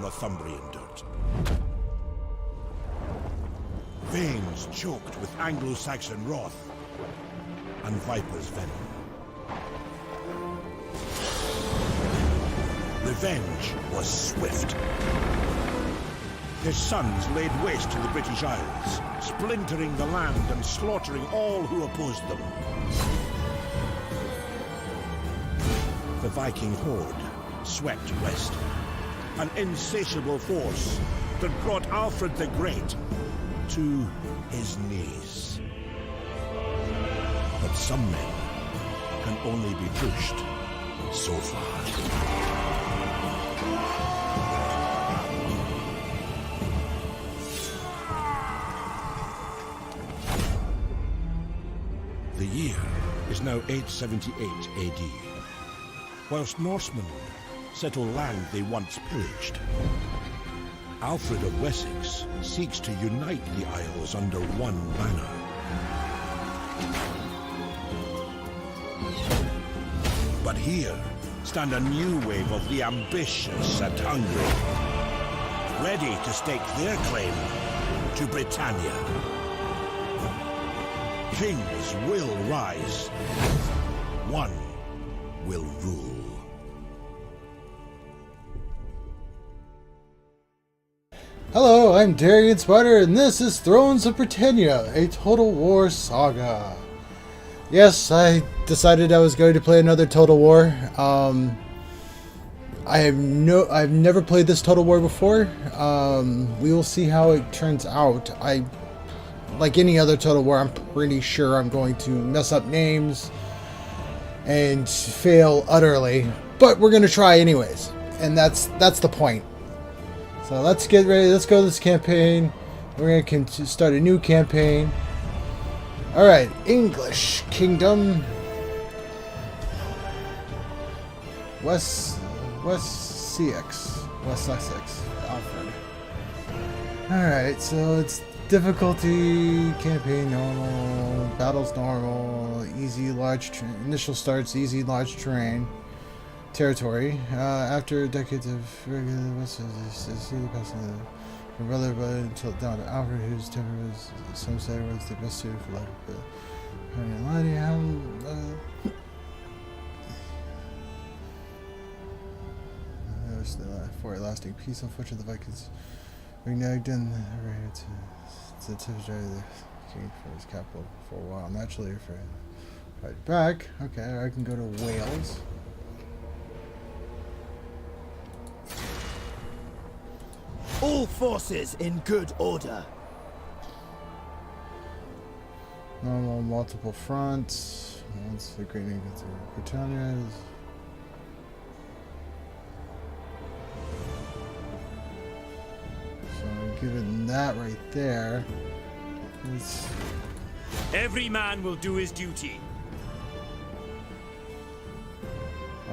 Northumbrian dirt. Veins choked with Anglo-Saxon wrath and viper's venom. Revenge was swift. His sons laid waste to the British Isles, splintering the land and slaughtering all who opposed them. The Viking horde swept west, an insatiable force that brought Alfred the Great to his knees. But some men can only be pushed so far. The year is now 878 AD, whilst Norsemen settle land they once pillaged. Alfred of Wessex seeks to unite the Isles under one banner. But here stand a new wave of the ambitious and hungry, ready to stake their claim to Britannia. Kings will rise. One will rule. Hello, I'm Darien Spider, and this is Thrones of Brittania, a Total War Saga. Yes, I decided I was going to play another Total War. I've never played this Total War before. We will see how it turns out. Like any other Total War, I'm pretty sure I'm going to mess up names and fail utterly. But we're going to try anyways, and that's the point. So let's get ready. Let's go to this campaign. We're going to start a new campaign. All right, English Kingdom, West Sussex, Alfred. All right, so it's difficulty, campaign normal, battles normal, easy large initial starts, easy large terrain, territory. After decades of regular from brother until down to Alfred, whose temper was, some say, was the best suited for life. But for a lasting peace, unfortunately, the Vikings reneged and raided to territory of the king for his capital for a while. Naturally, afraid to fight back. Okay, I can go to Wales. All forces in good order. Normal multiple fronts. Once the Great England to Britannia is. So given that right there, it's every man will do his duty.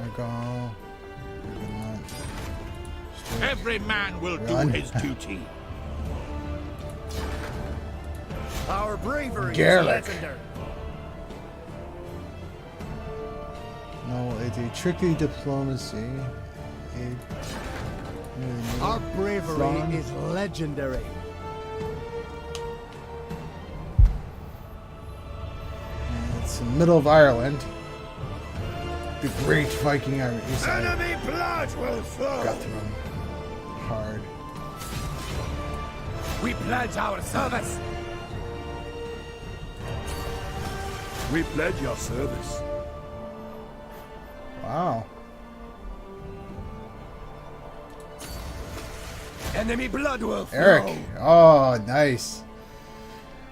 Argyle. Every man will do his duty. Our bravery Gaelic. is legendary. No, it's a tricky diplomacy. Our bravery is legendary. It's in the middle of Ireland. The great Viking army. Enemy blood will flow. Got through him hard. We pledge our service. We pledge your service. Wow. Enemy blood will flow. Eric. Oh, nice.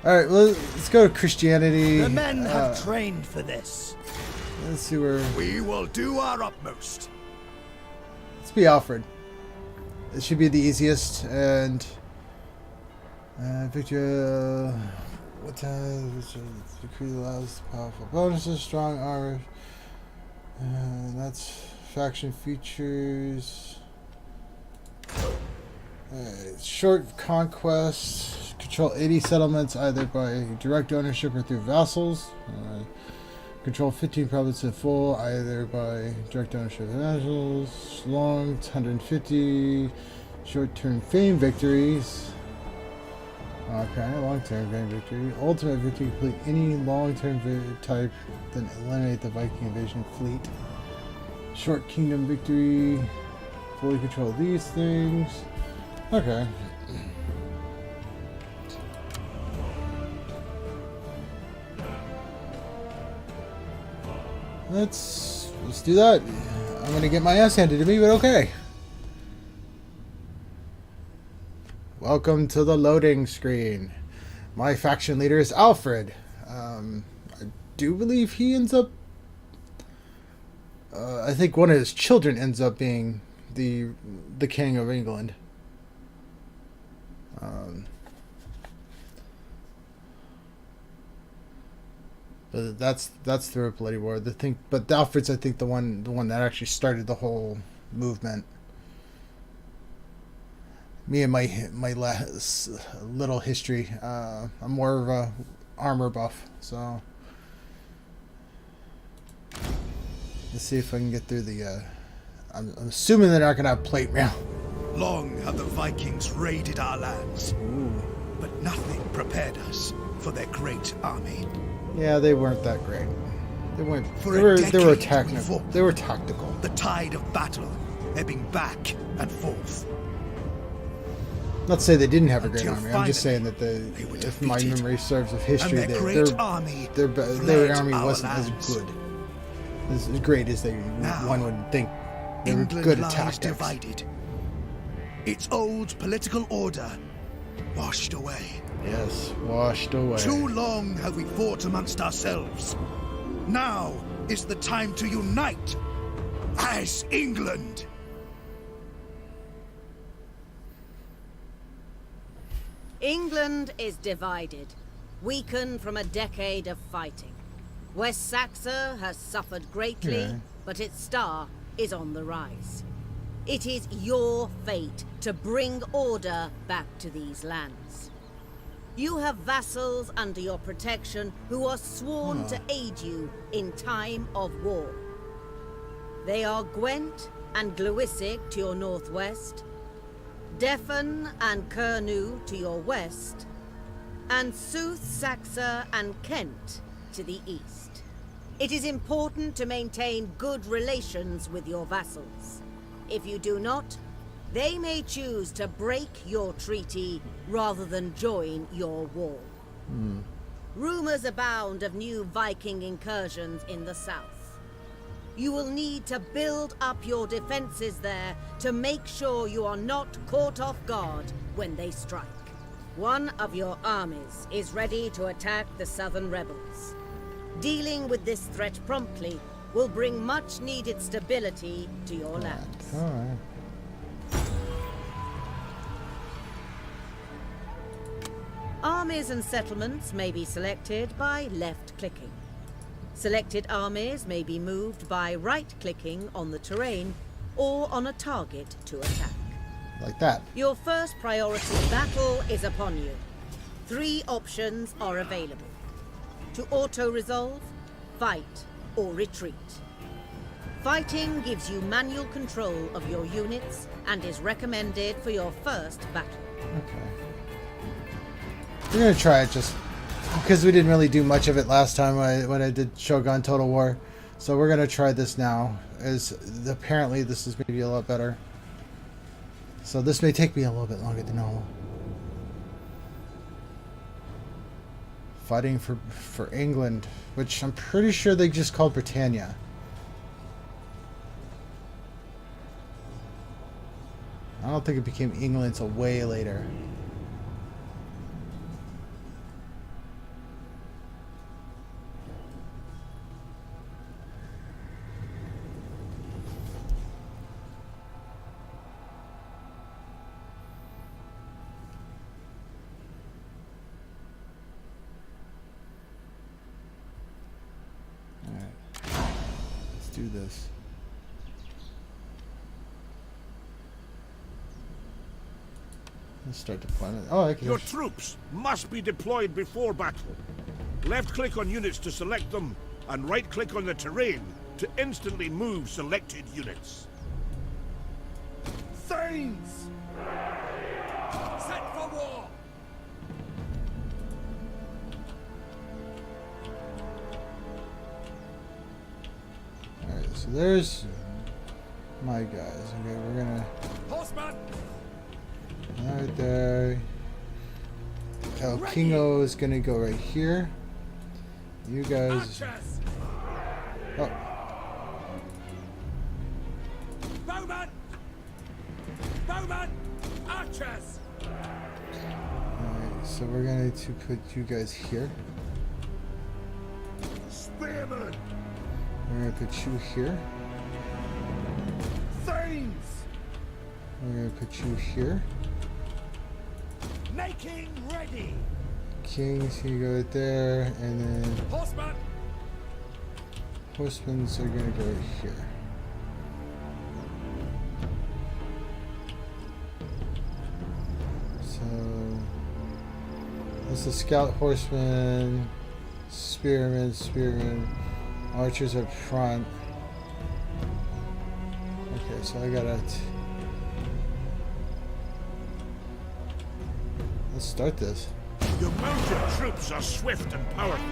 Alright, let's go to Christianity. The men have trained for this. Let's see where. We will do our utmost. Let's be Alfred. It should be the easiest. And. Victor. What time? Decree allows powerful bonuses, strong armor. That's faction features. Short conquest. Control 80 settlements either by direct ownership or through vassals. Control 15 provinces in full either by direct ownership of vassals. Long 150. Short-term fame victories. Okay, long-term fame victory. Ultimate victory, complete any long-term type, then eliminate the Viking invasion fleet. Short kingdom victory. Fully control these things. Okay. Let's do that. I'm gonna get my ass handed to me, but okay. Welcome to the loading screen. My faction leader is Alfred. I do believe he ends up... I think one of his children ends up being the King of England. But that's through a bloody war. But Alfred's, I think, the one that actually started the whole movement. Me and my last little history. I'm more of a armor buff, so let's see if I can get through the. I'm assuming they're not gonna have plate mail. Long have the Vikings raided our lands, but nothing prepared us for their great army. Yeah, they weren't that great. They weren't. For They a were decade technical. we fought. They were tactical. The tide of battle ebbing back and forth. Not to say they didn't have a great Until army. I'm just saying finally that they were if my defeated, memory serves of And history, their great army their fled army our wasn't lands. as good, as great as Now, one would think. They were England good at lies tactics. divided. Its old political order washed away. Yes, washed away. Too long have we fought amongst ourselves. Now is the time to unite as England. England is divided, weakened from a decade of fighting. West Saxon has suffered greatly, Yeah. but its star is on the rise. It is your fate to bring order back to these lands. You have vassals under your protection who are sworn to aid you in time of war. They are Gwent and Glewisic to your northwest, Defn and Kernu to your west, and Sooth, Saxa and Kent to the east. It is important to maintain good relations with your vassals. If you do not, they may choose to break your treaty rather than join your war. Rumors abound of new Viking incursions in the south. You will need to build up your defenses there to make sure you are not caught off guard when they strike. One of your armies is ready to attack the southern rebels. Dealing with this threat promptly will bring much needed stability to your lands. Alright. Armies and settlements may be selected by left-clicking. Selected armies may be moved by right-clicking on the terrain or on a target to attack. Like that. Your first priority battle is upon you. 3 options are available. To auto-resolve, fight, or retreat. Fighting gives you manual control of your units and is recommended for your first battle. Okay. We're gonna try it just because we didn't really do much of it last time when I did Shogun Total War. So we're gonna try this now. As apparently this is maybe a lot better. So this may take me a little bit longer than normal. Fighting for England, which I'm pretty sure they just called Britannia. I don't think it became England until way later. Do this. Let's start deployment. Oh, I can. Your troops must be deployed before battle. Left-click on units to select them, and right-click on the terrain to instantly move selected units. Thanes! so there's my guys. Okay, we're gonna. Horseman! Right there. El Kingo is gonna go right here. You guys. Archers! Oh, Bowman! Bowman! Archers! alright, so we're going to put you guys here. Spearmen! We're gonna put you here. Thanes! We're gonna put you here. Making ready! Kings, you go right there, and then Horseman! horsemen's are gonna go right here. So that's the scout horseman, spearmen, archers up front. Okay, so I gotta. Let's start this. Your mounted troops are swift and powerful,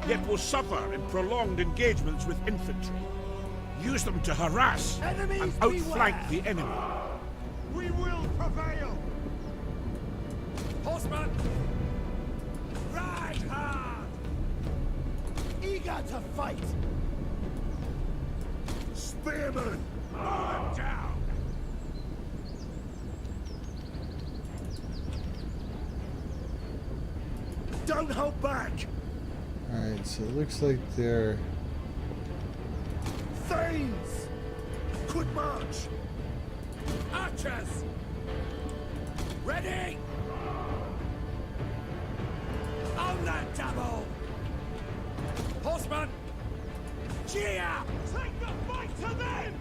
yet will suffer in prolonged engagements with infantry. Use them to harass Enemies and outflank beware! the enemy. We will prevail! Horseman! Ride hard! Eager to fight! Spearmen! Mow them down! Don't hold back! Alright, so it looks like they're. Thanes! Quick march! Archers! Ready! On that double! Horseman! Cheer! Take the fight to them!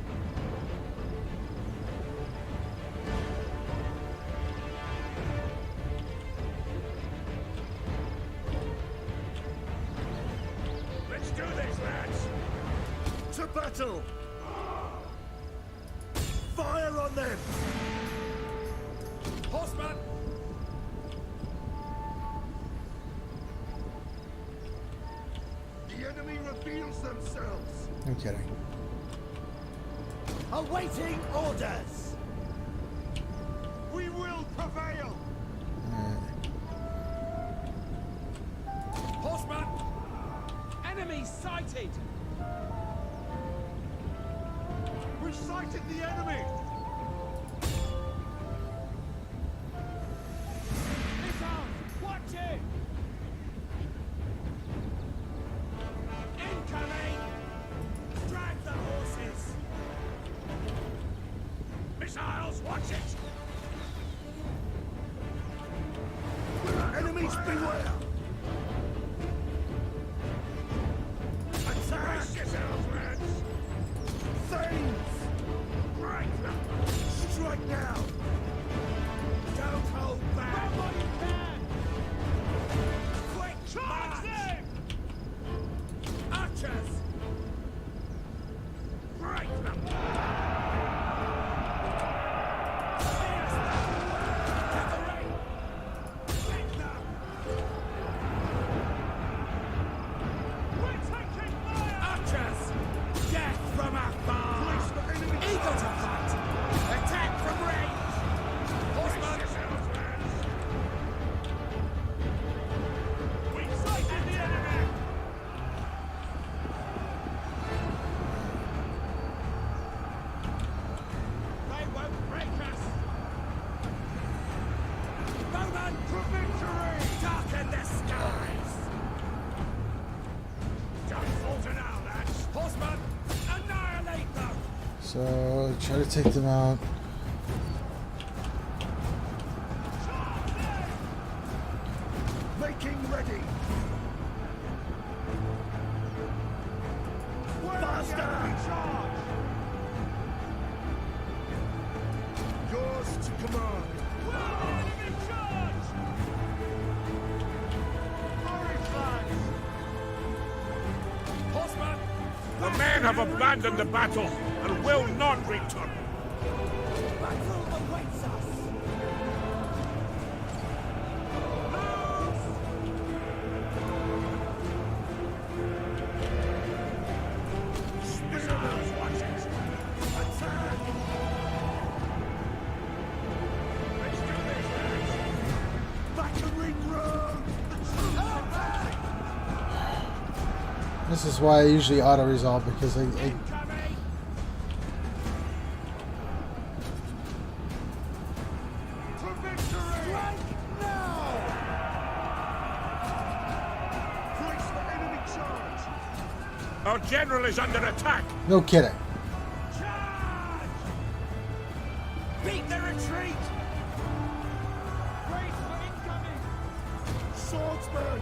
Let's do this, lads! To battle! Fire on them! Horseman! The enemy reveals themselves! No kidding. Awaiting orders! We will prevail! Alright. Horseman! Enemy sighted! We sighted the enemy! Missiles! Watch it! Incoming! Drag the horses! Missiles! Watch it! Enemies beware! Attack! Brace yourselves, lads! Thanes! Right them! Strike now! Don't hold back! Grab what you can! Quick charge them! Archers! Break them! Fierce them! Cavalry! Hit them! We're taking fire! Archers! Death from afar! Eagle to fight! Attack from range! Horseman! We sighted the enemy! They won't break us! Bowman! For victory! Darken the skies! Don't falter now, lads! Horseman! Annihilate them! So try to take them out. Making ready! Faster! Charge! Yours to command! We're in charge! Courage, lads! Horseman! The men have abandoned the battle and will not return. Battle awaits us! Missiles, watch This is why I usually auto-resolve, because I Our general is under attack. no kidding. Charge! Beat the retreat! Brace for incoming! Swordsman!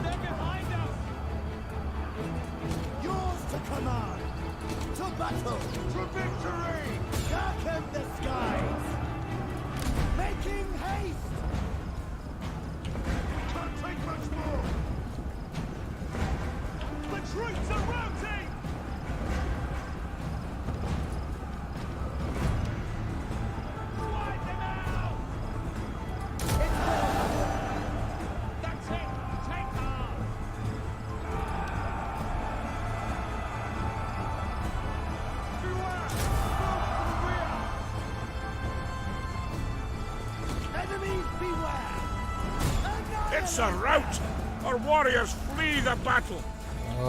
They're behind us! Yours to command! To battle! To victory! Darken the skies! Making haste! Can't take much more! The troops are routing! Wipe them out! That's it! Take off! Enemies beware! It's a rout! Our warriors flee the battle! To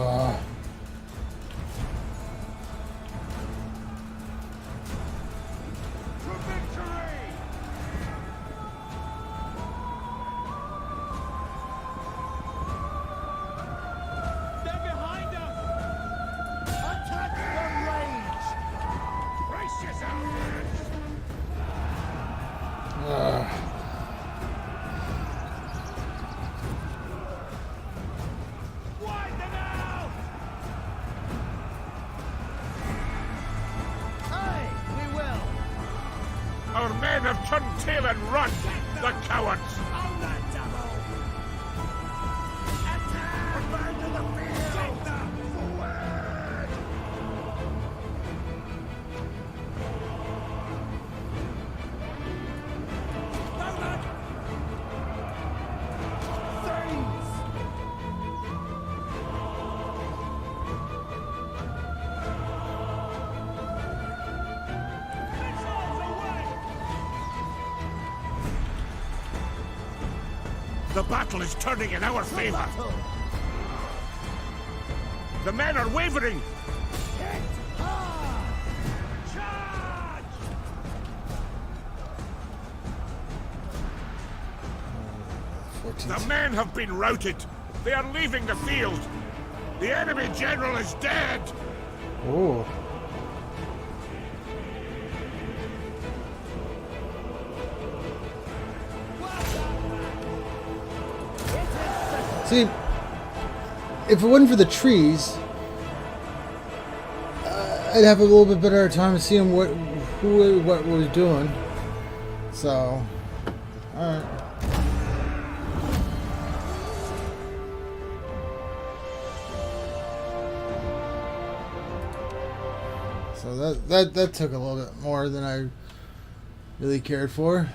victory! They're behind us! Attack the range! Brace yourselves! Wipe them out! Aye, we will! Our men have turned tail and run! The cowards! On that double! Attack! Back to the field! Take them! Forward! Movement! Thieves! Missiles away! The battle is turning in our favor. Battle! The men are wavering. Hit hard! Charge! The men have been routed. They are leaving the field. The enemy general is dead. Oh. See, if it wasn't for the trees, I'd have a little bit better time seeing what we're doing. So, all right. So that took a little bit more than I really cared for.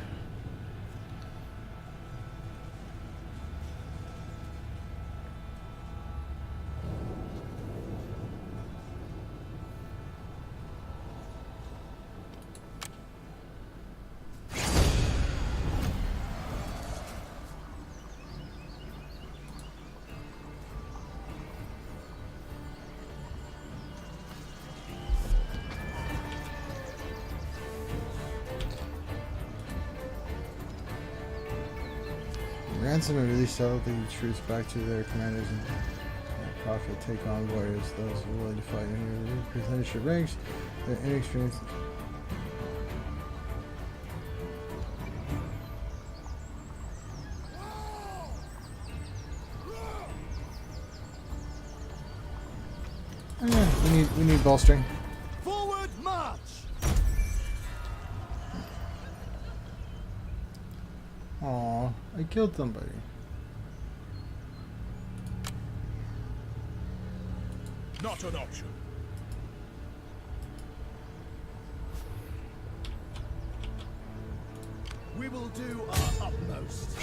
Ransom and release all the troops back to their commanders and profit take on warriors. Those who are willing to fight and replenish your ranks. Their inexperienced. Oh, yeah, we need bolstering. Forward march! Aw, I killed somebody. Not an option. We will do our utmost.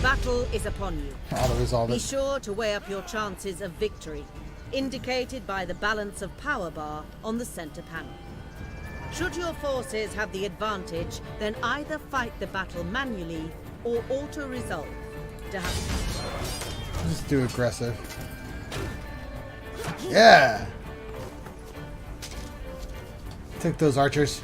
Battle is upon you. Auto resolve Be it. sure to weigh up your chances of victory, indicated by the balance of power bar on the center panel. Should your forces have the advantage, then either fight the battle manually or auto-resolve. to have. Just do aggressive. Yeah! Take those archers.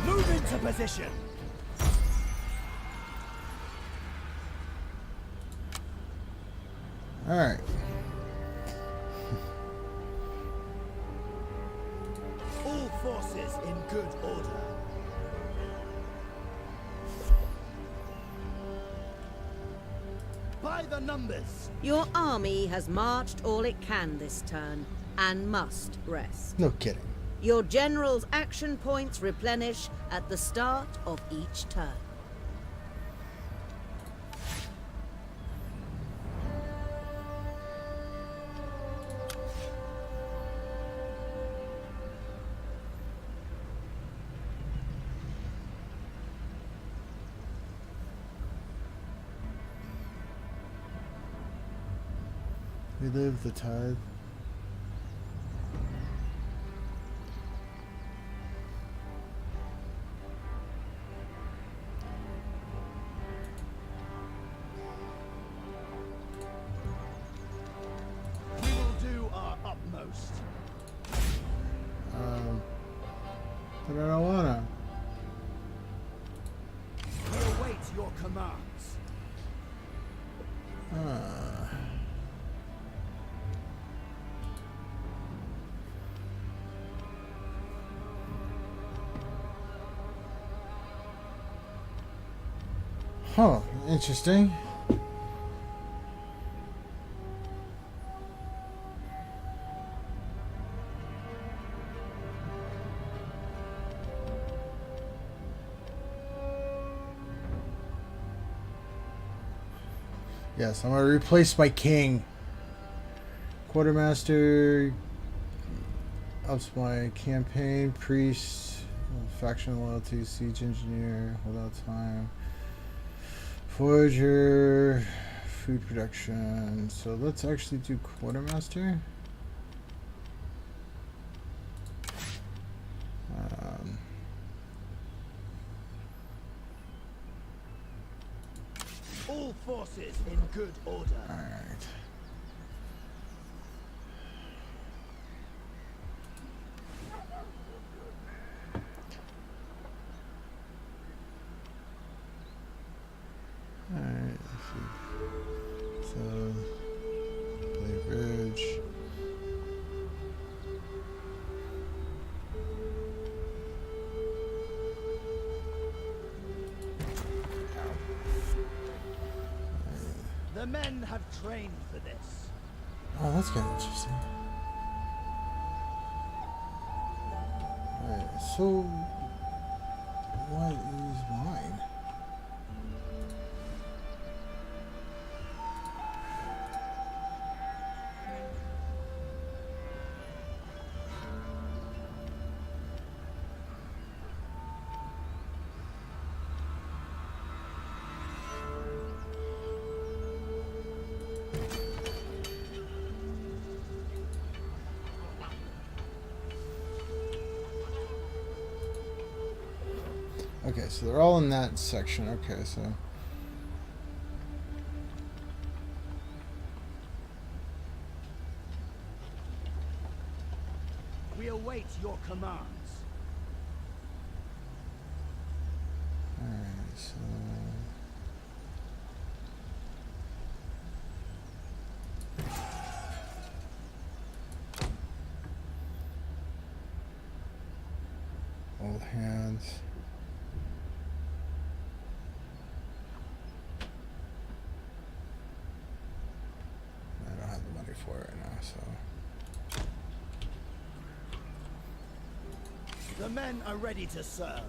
Move into position. Alright. All forces in good order. By the numbers. Your army has marched all it can this turn, and must rest. No kidding. Your general's action points replenish at the start of each turn. Relive the tide. We will do our utmost. But I don't wanna. We await your commands. Huh, interesting. Yes, I'm gonna replace my king. Quartermaster ups my campaign, priest, faction loyalty, siege engineer, holdout time. Forager, food production. So let's actually do quartermaster. All forces in good order. All right. Alright, let's see. So, play bridge. The men have trained for this. Oh, that's kind of interesting. Alright, so what is mine? Okay, so they're all in that section. Okay, so We await your commands. alright, so old hands. I don't have the money for it right now, so The men are ready to serve.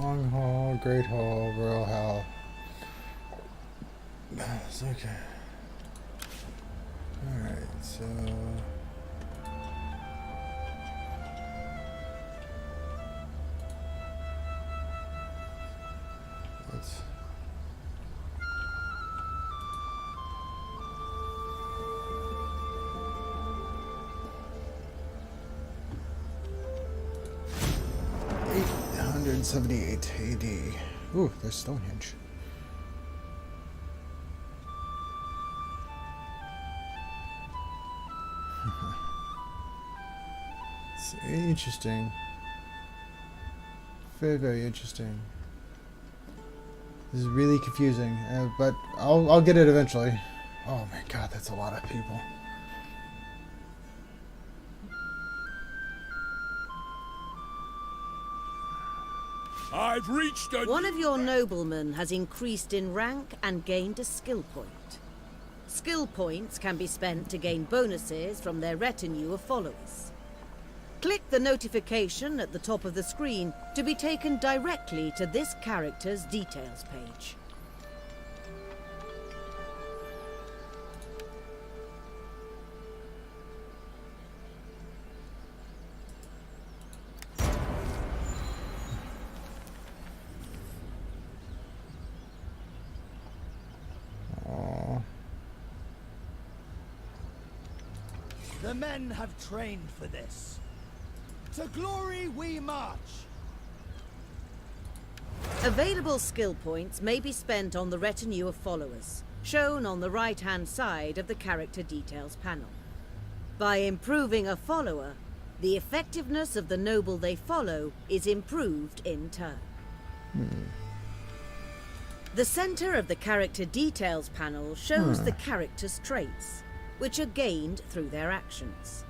Long Hall, Great Hall, Royal Hall. It's okay. Alright, so... let's... $878 AD. Ooh, there's Stonehenge. It's interesting. Very, very interesting. This is really confusing, but I'll get it eventually. Oh my god, that's a lot of people. I've reached a... One of your noblemen has increased in rank and gained a skill point. Skill points can be spent to gain bonuses from their retinue of followers. Click the notification at the top of the screen to be taken directly to this character's details page. The men have trained for this. To glory we march! Available skill points may be spent on the retinue of followers, shown on the right-hand side of the character details panel. By improving a follower, the effectiveness of the noble they follow is improved in turn. The center of the character details panel shows the character's traits, which are gained through their actions.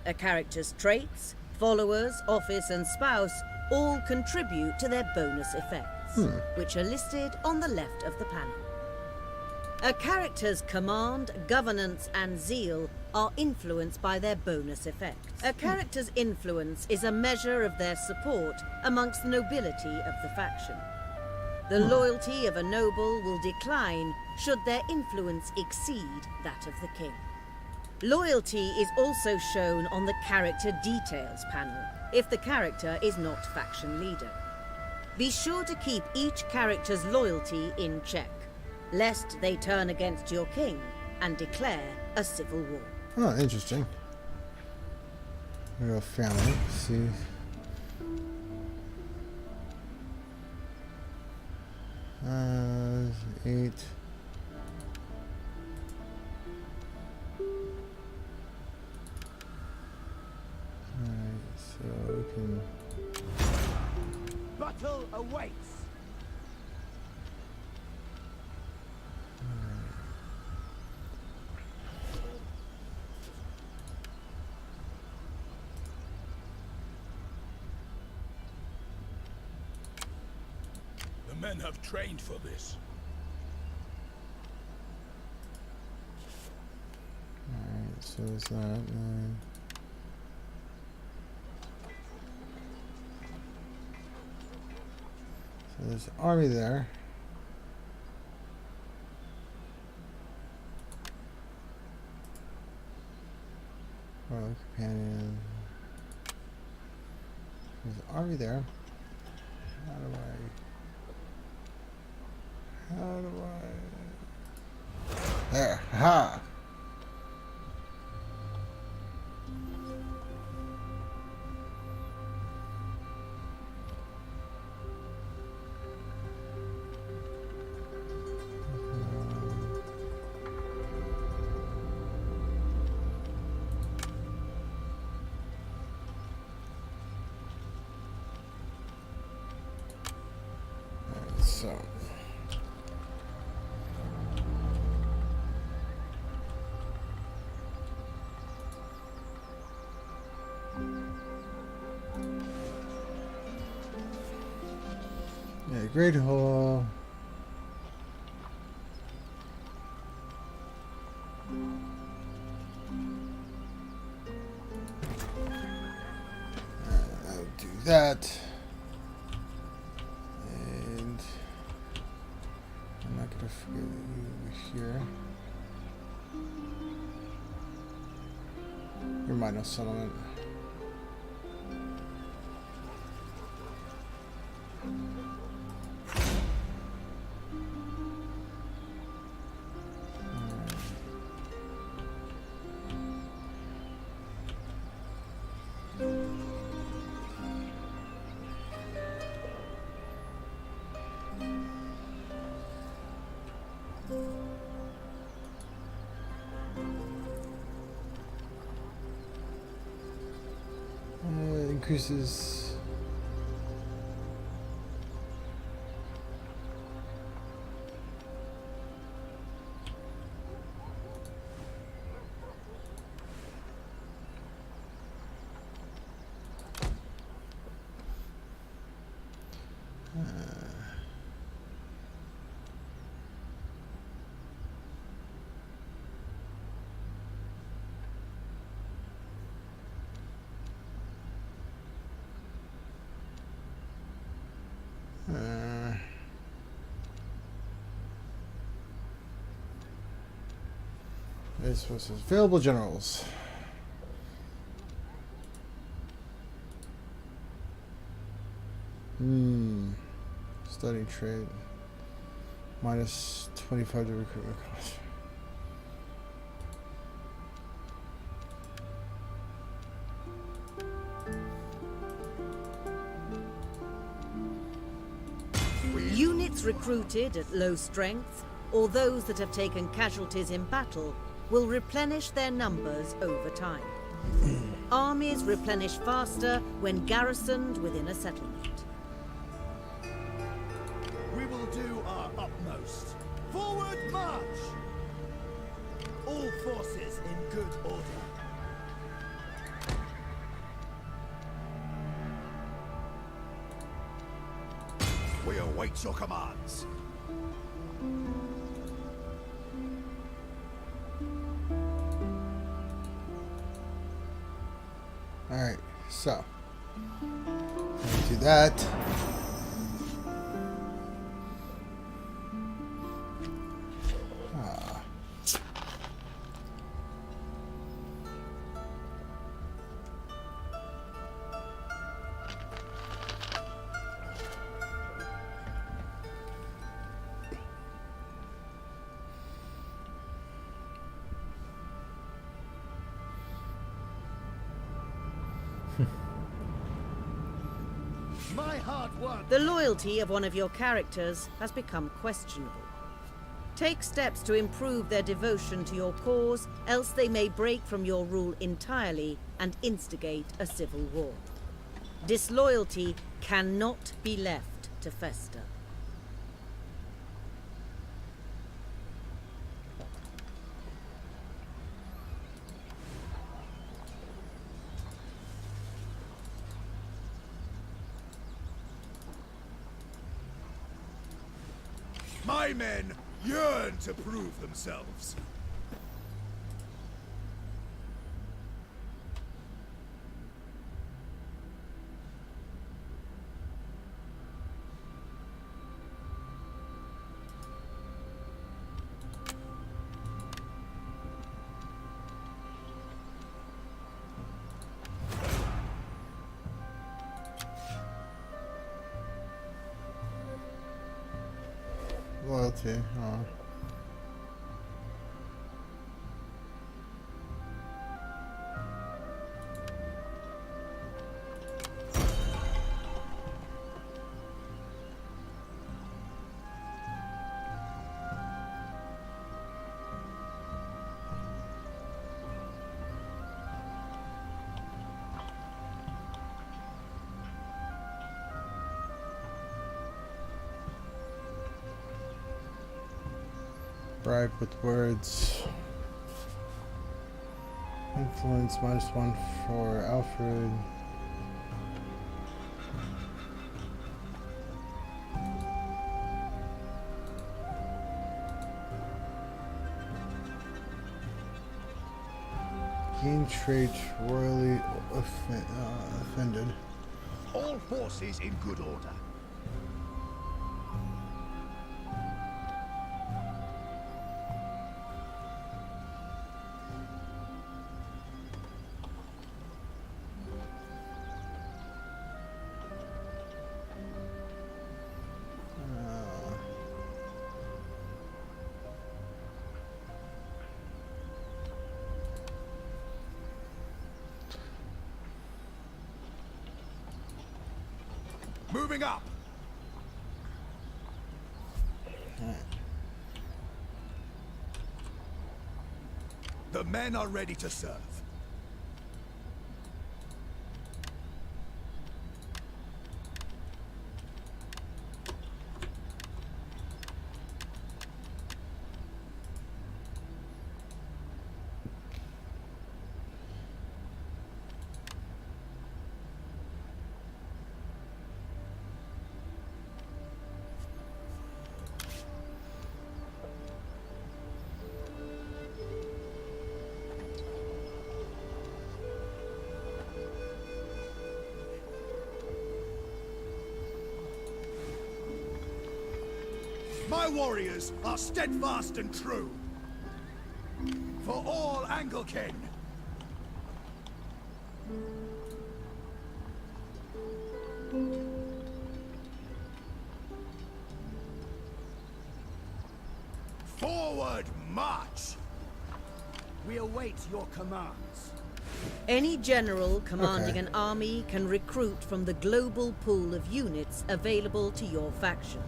A character's traits, followers, office, and spouse all contribute to their bonus effects, which are listed on the left of the panel. A character's command, governance, and zeal are influenced by their bonus effects. A character's influence is a measure of their support amongst the nobility of the faction. The loyalty of a noble will decline should their influence exceed that of the king. Loyalty is also shown on the character details panel, if the character is not faction leader. Be sure to keep each character's loyalty in check, lest they turn against your king and declare a civil war. Oh, interesting. Real family. See. Eight. Alright, so we can. Battle awaits! The men have trained for this. Alright, so there's that. So there's an army there. Royal companion. There's an army there. How do I? There. Ha! So. Yeah, Great Hall. I'll do that. Can I forget you here? Your minor settlement. Increases this was available generals. Study trade. Minus 25 to recruitment cost. Units recruited at low strength, or those that have taken casualties in battle, will replenish their numbers over time. Armies replenish faster when garrisoned within a settlement. We will do our utmost. Forward march! All forces in good order. We await your commands. Alright, so do that. My hard work. The loyalty of one of your characters has become questionable. Take steps to improve their devotion to your cause, else they may break from your rule entirely and instigate a civil war. Disloyalty cannot be left to fester. My men yearn to prove themselves. Loyalty, bribe with words. Influence -1 for Alfred. Gain trait royally offended. All forces in good order. moving up. The men are ready to serve. My warriors are steadfast and true. For all Anglican. Forward march! We await your commands. Any general commanding an army can recruit from the global pool of units available to your faction,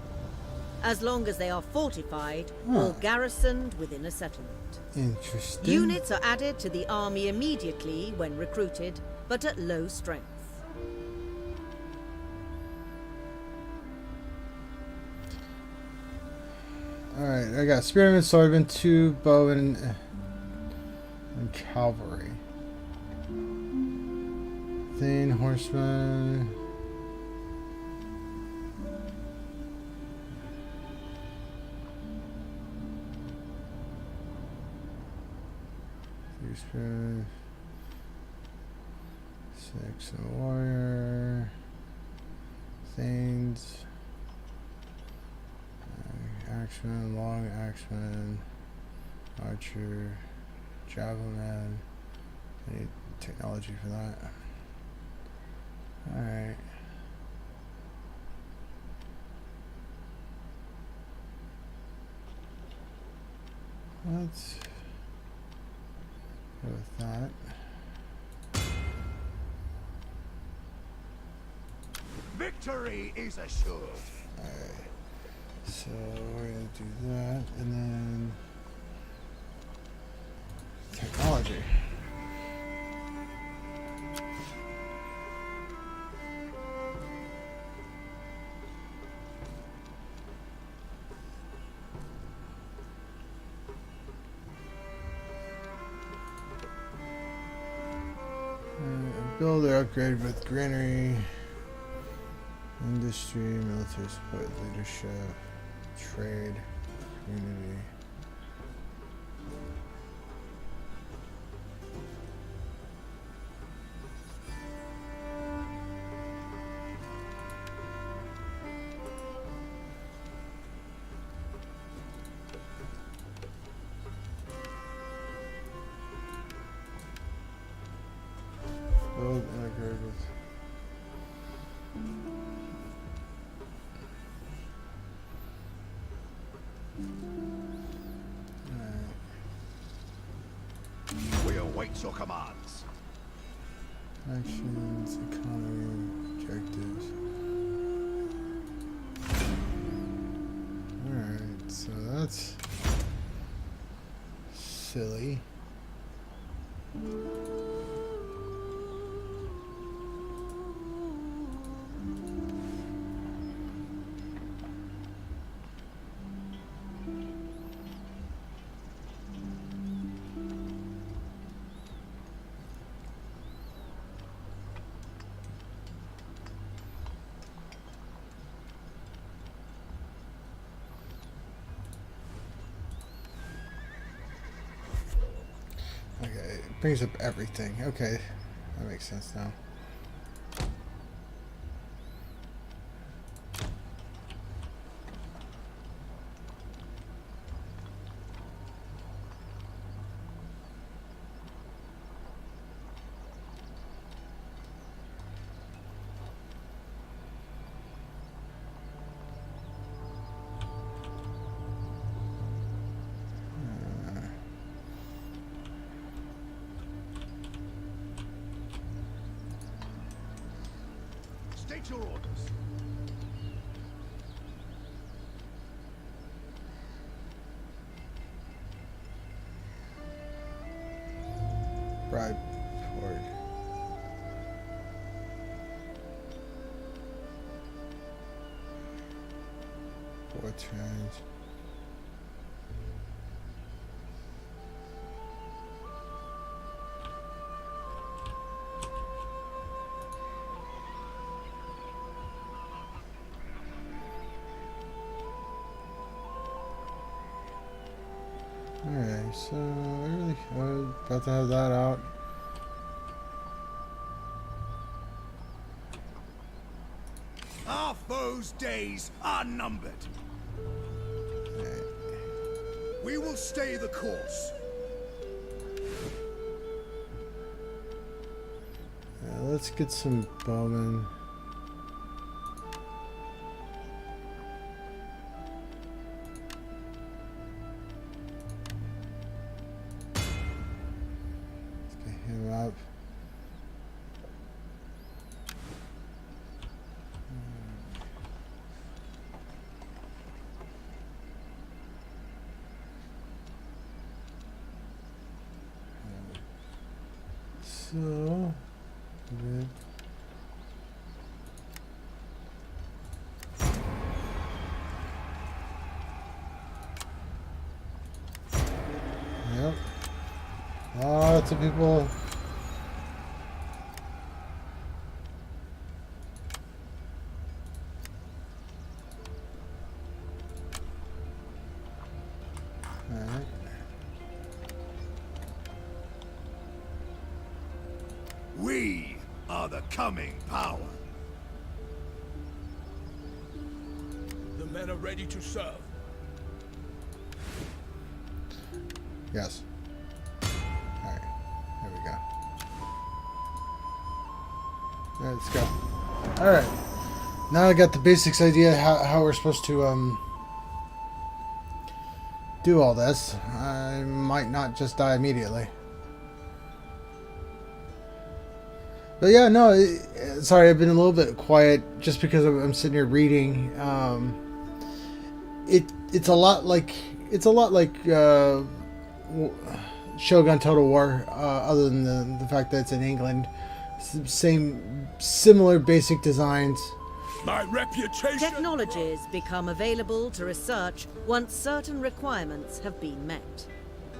as long as they are fortified or garrisoned within a settlement. Interesting. Units are added to the army immediately when recruited, but at low strength. Alright, I got spearmen, swordmen, 2 bowmen, and cavalry. Thane, horsemen. Spearmen. 6 and a warrior. Thanes. Axeman, long axeman, archer, javelin. I need technology for that. Alright. Let's go with that. Victory is assured. Alright. So we're gonna do that, and then technology. Build or upgrade with granary, industry, military support, leadership, trade, community. Build and upgrade with. We await your commands. Actions, economy, objectives. Alright, so that's silly. Okay, it brings up everything. Okay, that makes sense now. State your orders. Right port. Port change. Alright, so about to have that out. Our foes' days are numbered. Alright. We will stay the course. Let's get some bowmen. Let's get him up. So, good. Yep. Lots of people. Alright. We are the coming power. The men are ready to serve. Yes. Alright. There we go. Let's go. Alright. Now I got the basics idea how we're supposed to do all this. I might not just die immediately. But yeah, no, sorry, I've been a little bit quiet just because I'm sitting here reading. It's a lot like Shogun Total War, other than the fact that it's in England. Similar basic designs. My reputation. Technologies become available to research once certain requirements have been met.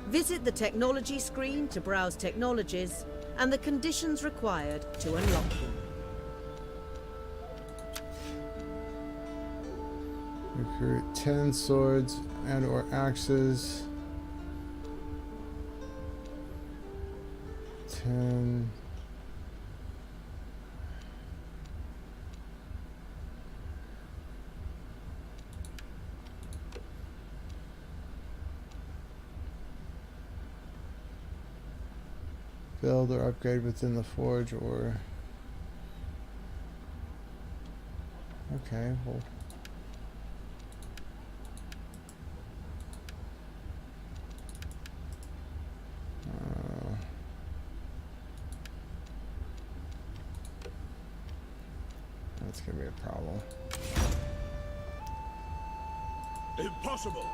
Visit the technology screen to browse technologies and the conditions required to unlock them. Recruit 10 swords and or axes. 10. Build or upgrade within the forge or... Okay, well... That's gonna be a problem. Impossible.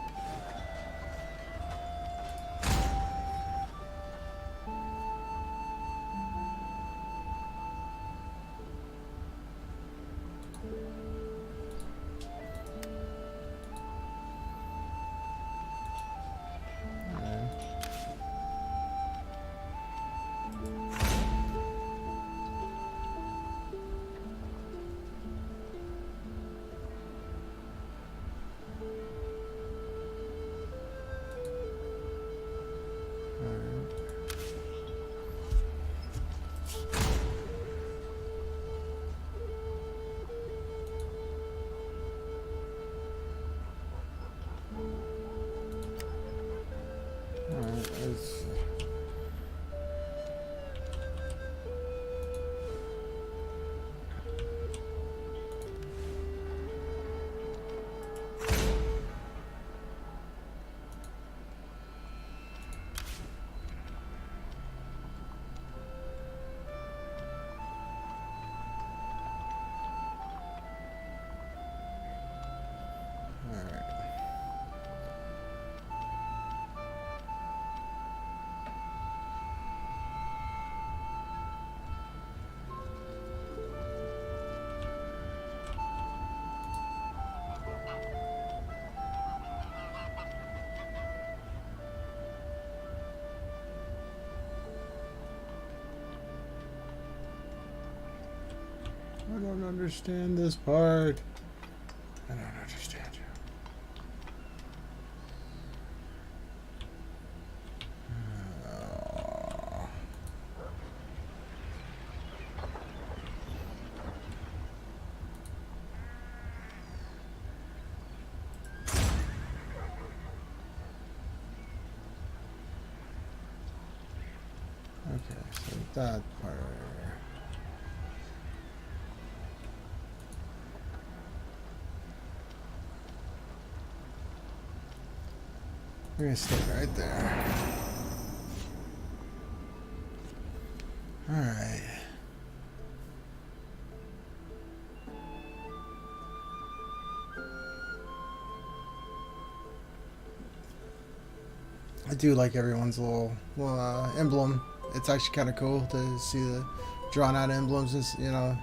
understand this part. I don't understand you. Okay, so that part right there. We're gonna stay right there. Alright. I do like everyone's little emblem. It's actually kind of cool to see the drawn out emblems, and you know,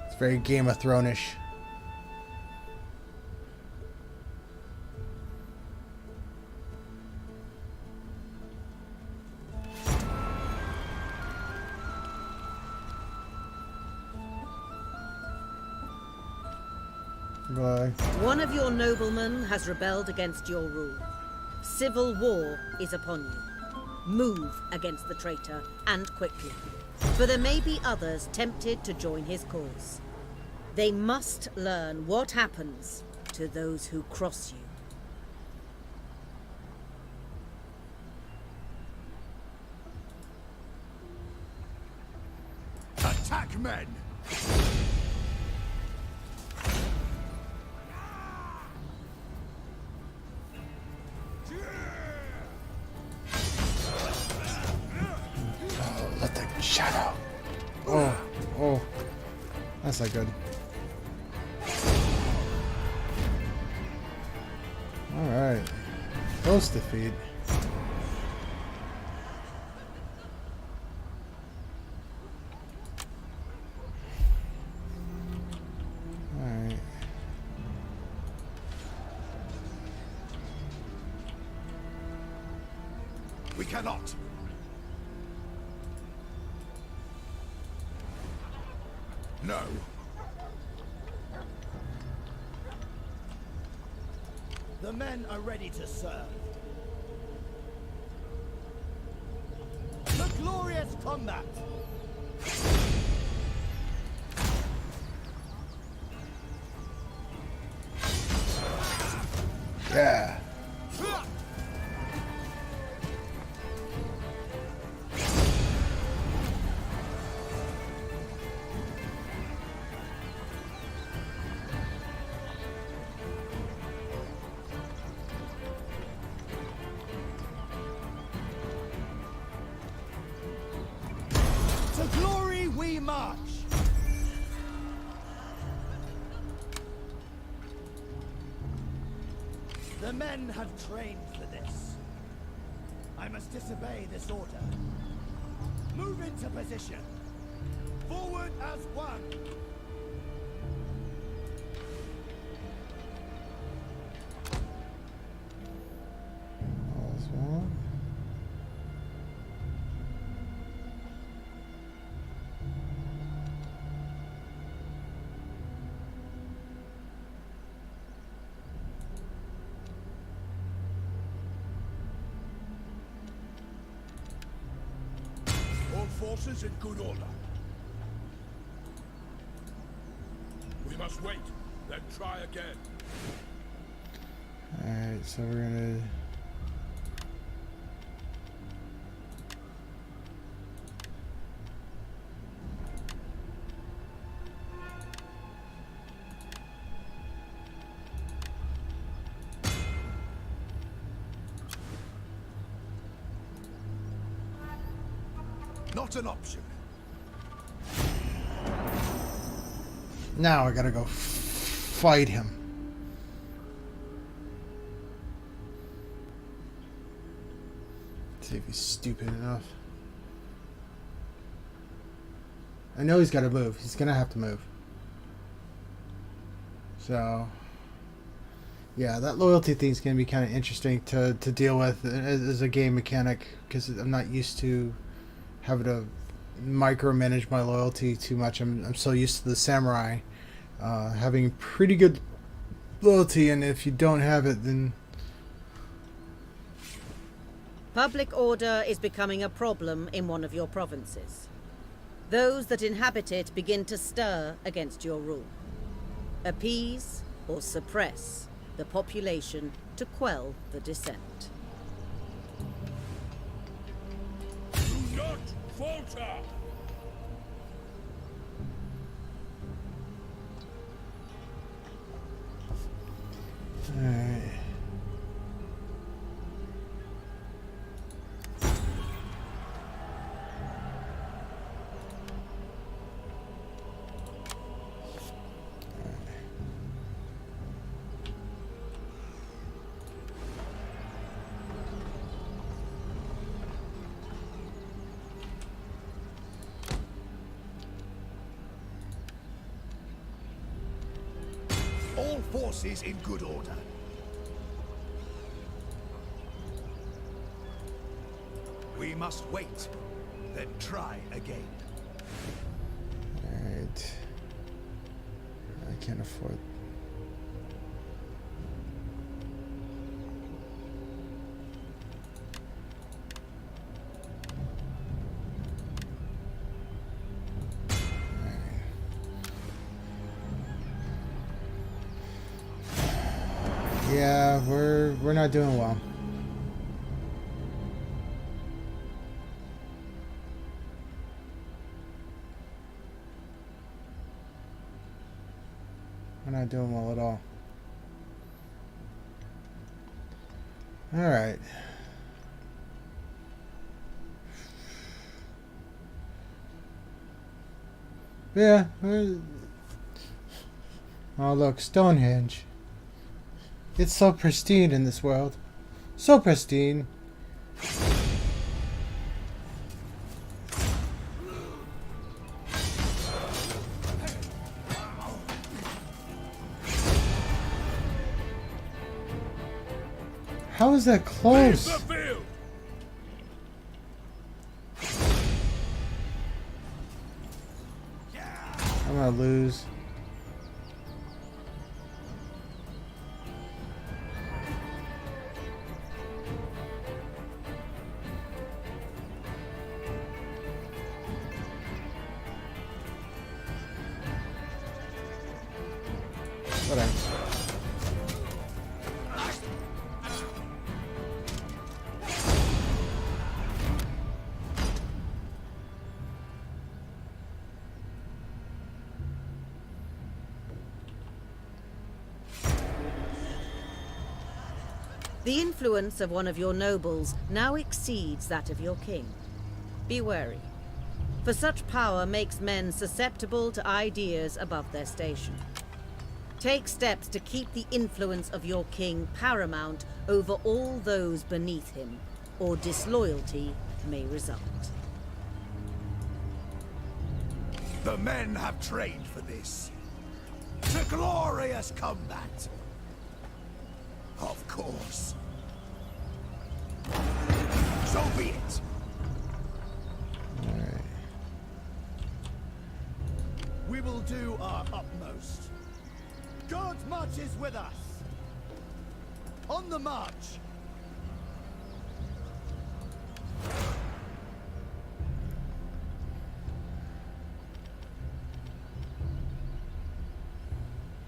it's very Game of Thrones-ish. Bye. One of your noblemen has rebelled against your rule. Civil war is upon you. Move against the traitor, and quickly, for there may be others tempted to join his cause. They must learn what happens to those who cross you. Attack, men! Let the shadow. Oh, that's not good. All right, close defeat. All right. We cannot. No. The men are ready to serve. The glorious combat! Yeah. To glory we march! The men have trained for this. I must disobey this order. Move into position. Forward as one. All's well. All forces in good order. We must wait, then try again. Alright, so we're gonna... Not an option. Now I gotta go fight him. See if he's stupid enough. I know he's gotta move. He's gonna have to move. So... yeah, that loyalty thing's gonna be kind of interesting to deal with as a game mechanic, because I'm not used to having to, micromanage my loyalty too much. I'm so used to the samurai having pretty good loyalty, and if you don't have it, then Public order is becoming a problem in one of your provinces. Those that inhabit it begin to stir against your rule. Appease or suppress the population to quell the dissent. Do not falter! alright. All forces in good order. We must wait, then try again. Alright. I can't afford. Yeah, we're not doing well. We're not doing well at all. All right. Yeah. Oh, look, Stonehenge. It's so pristine in this world. So pristine. How is that close? Leave the field! I'm gonna lose. Whatever. The influence of one of your nobles now exceeds that of your king. Be wary, for such power makes men susceptible to ideas above their station. Take steps to keep the influence of your king paramount over all those beneath him, or disloyalty may result. The men have trained for this. To glorious combat. Of course. So be it. Alright. We will do our utmost. God marches with us. On the march.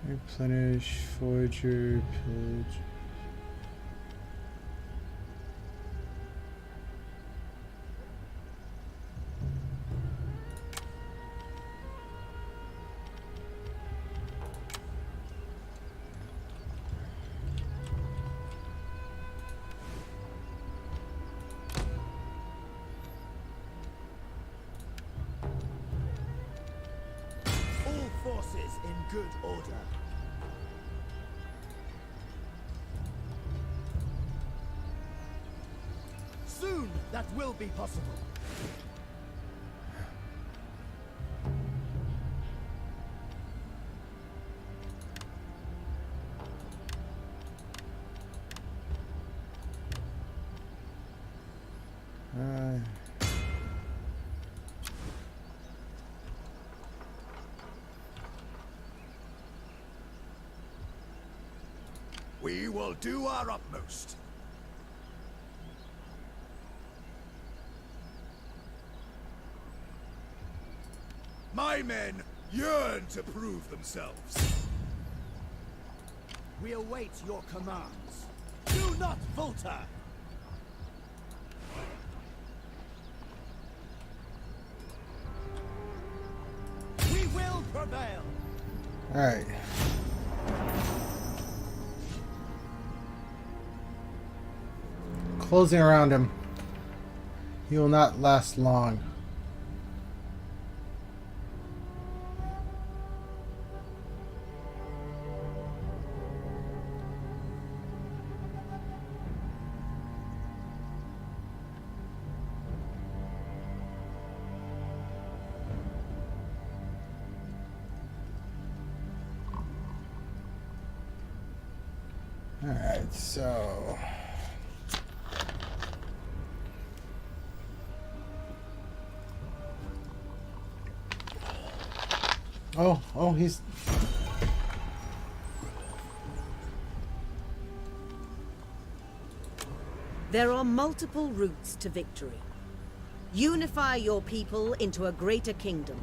Replenish, forager, pillage. All forces in good order. Soon that will be possible. will do our utmost. My men yearn to prove themselves. We await your commands. Do not falter! We will prevail! Alright. Closing around him. He will not last long. Alright, so... Oh, he's... There are multiple routes to victory. Unify your people into a greater kingdom.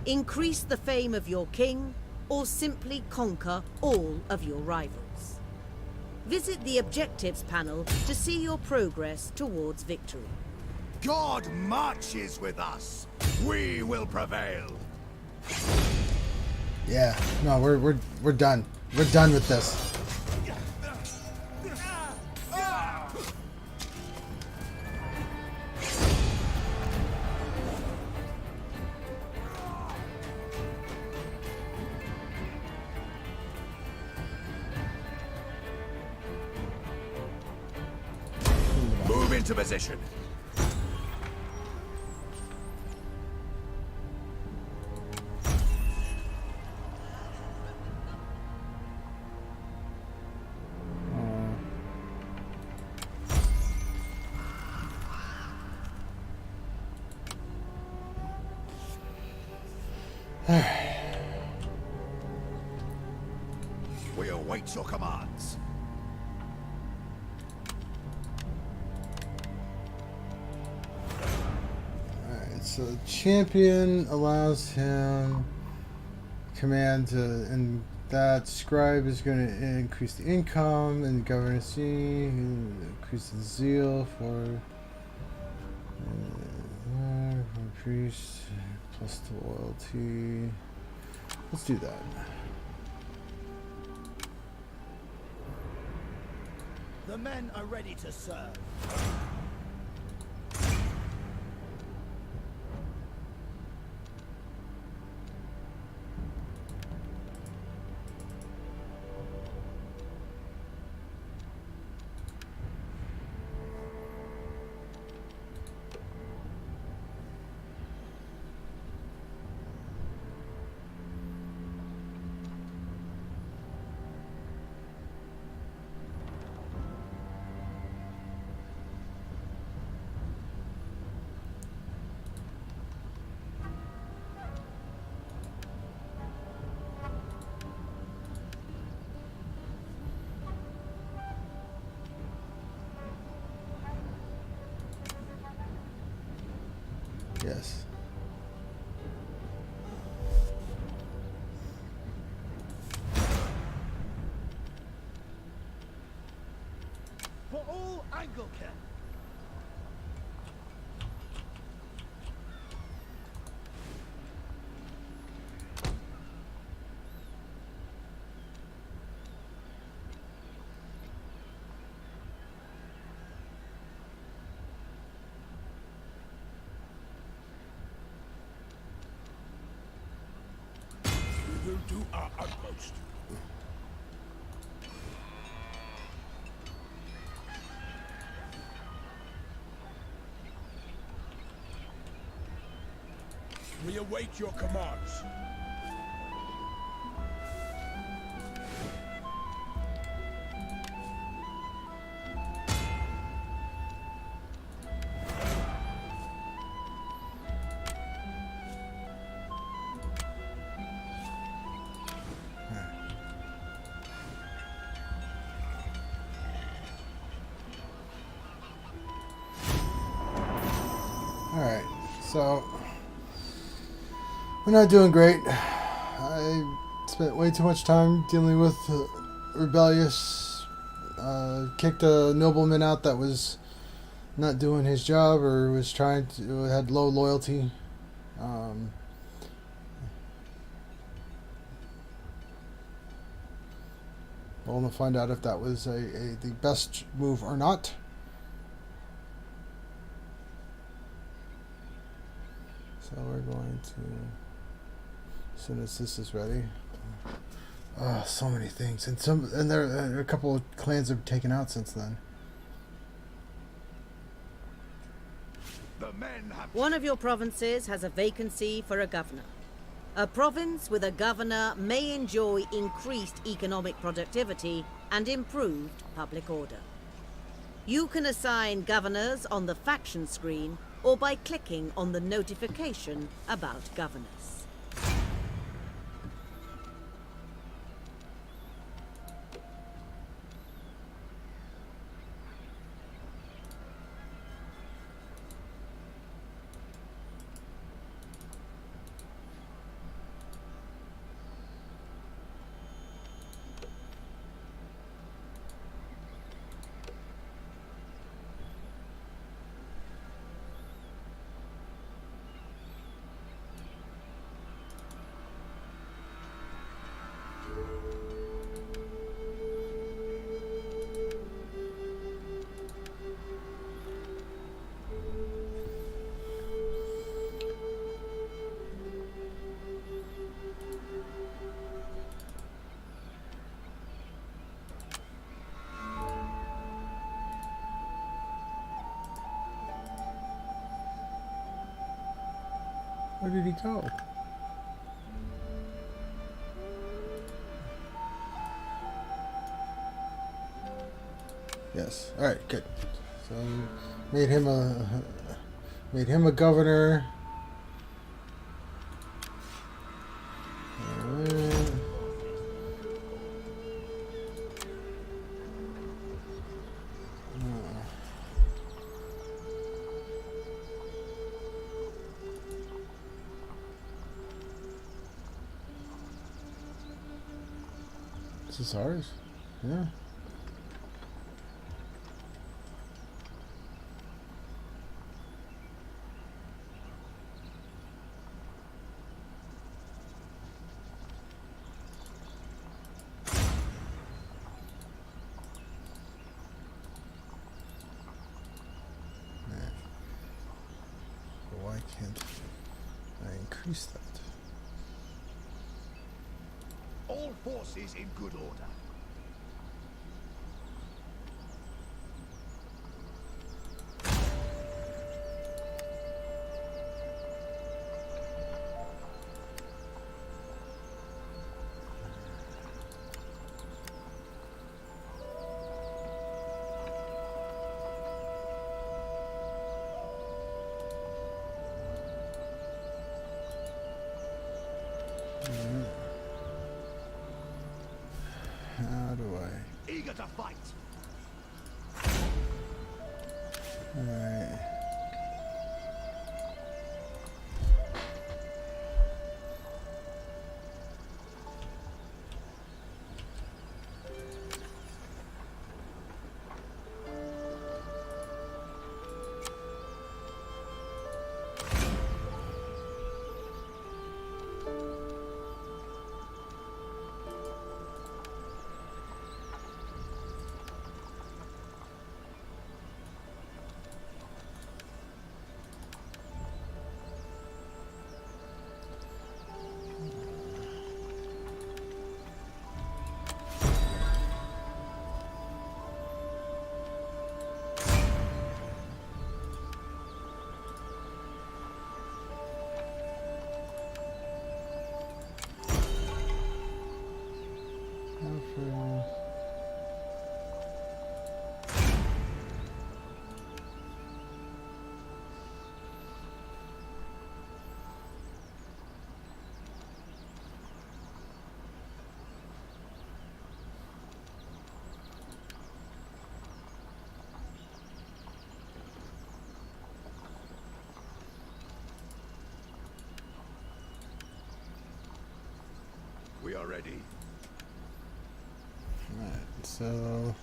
Increase the fame of your king, or simply conquer all of your rivals. Visit the objectives panel to see your progress towards victory. God marches with us. We will prevail. Yeah, no, we're done. We're done with this. Move into position. We await your commands. Alright, so the champion allows him command to, and that scribe is going to increase the income, and governance increase the zeal for priest plus the loyalty. Let's do that. The men are ready to serve. Yes. For all Anglican. We will do our utmost. We await your commands. So, we're not doing great. I spent way too much time dealing with rebellious, kicked a nobleman out that was not doing his job or was trying to, had low loyalty. We'll find out if that was the best move or not. So we're going to, as soon as this is ready. Oh, so many things, and there are a couple of clans have taken out since then. The men have One of your provinces has a vacancy for a governor. A province with a governor may enjoy increased economic productivity and improved public order. You can assign governors on the faction screen or by clicking on the notification about governors. Where did he go? Yes. All right. Good. So made him a governor. This is ours. Yeah. Why can't I increase that? all forces in good order. How do I? Eager to fight. Alright. are ready. Alright, so...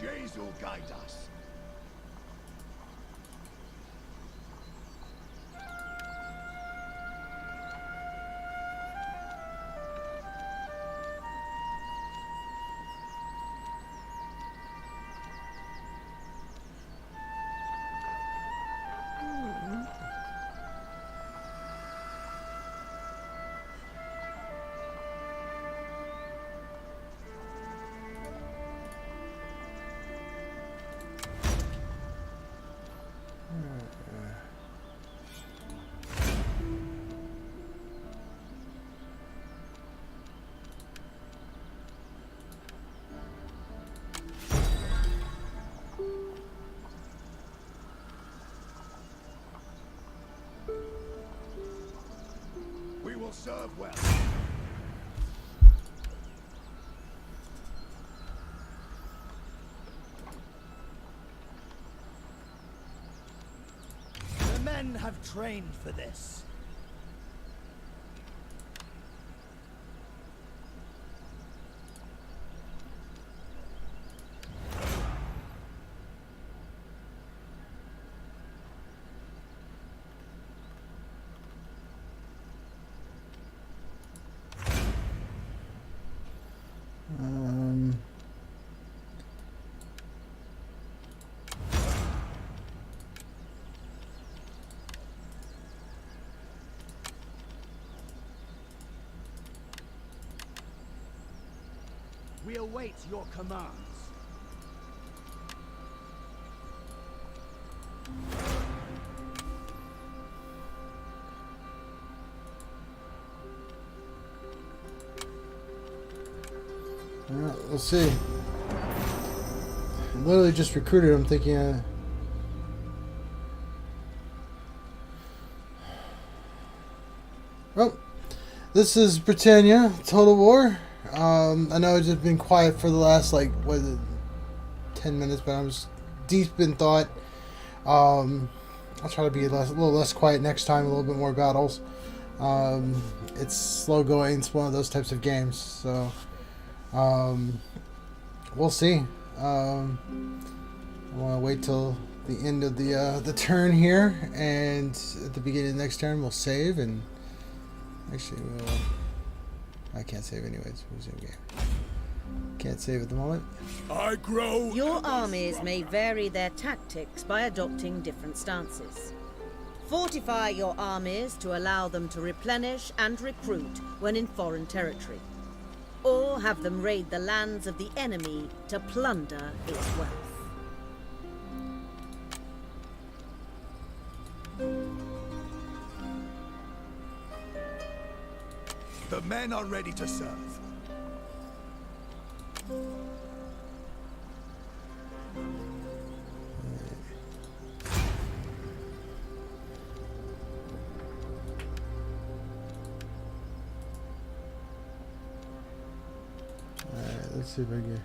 Jays will guide us. We will serve well. The men have trained for this. We await your commands. Alright, we'll see. I literally just recruited him thinking... Well, this is Brittania, Total War. I know it's just been quiet for the last, like, what is it, 10 minutes, but I'm just deep in thought. I'll try to be a little less quiet next time, a little bit more battles. It's slow going, it's one of those types of games, so we'll see. I want to wait till the end of the turn here, and at the beginning of the next turn we'll save, and actually I can't save anyways. Resume game. Can't save at the moment. I grow. Your armies may vary their tactics by adopting different stances. Fortify your armies to allow them to replenish and recruit when in foreign territory. Or have them raid the lands of the enemy to plunder its wealth. The men are ready to serve. Alright, let's see if I can...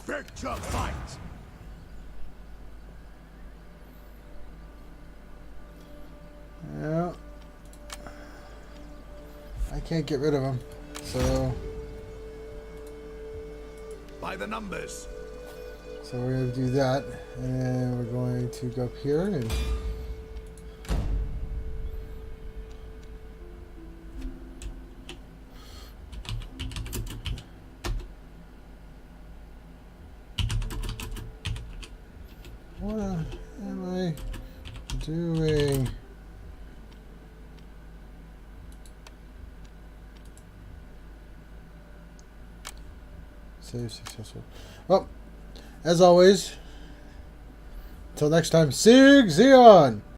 Victor fight! Yeah. I can't get rid of him, so... by the numbers. So we're going to do that, and we're going to go up here and what am I doing? Save successful. Well, as always, until next time, SIEG ZEON!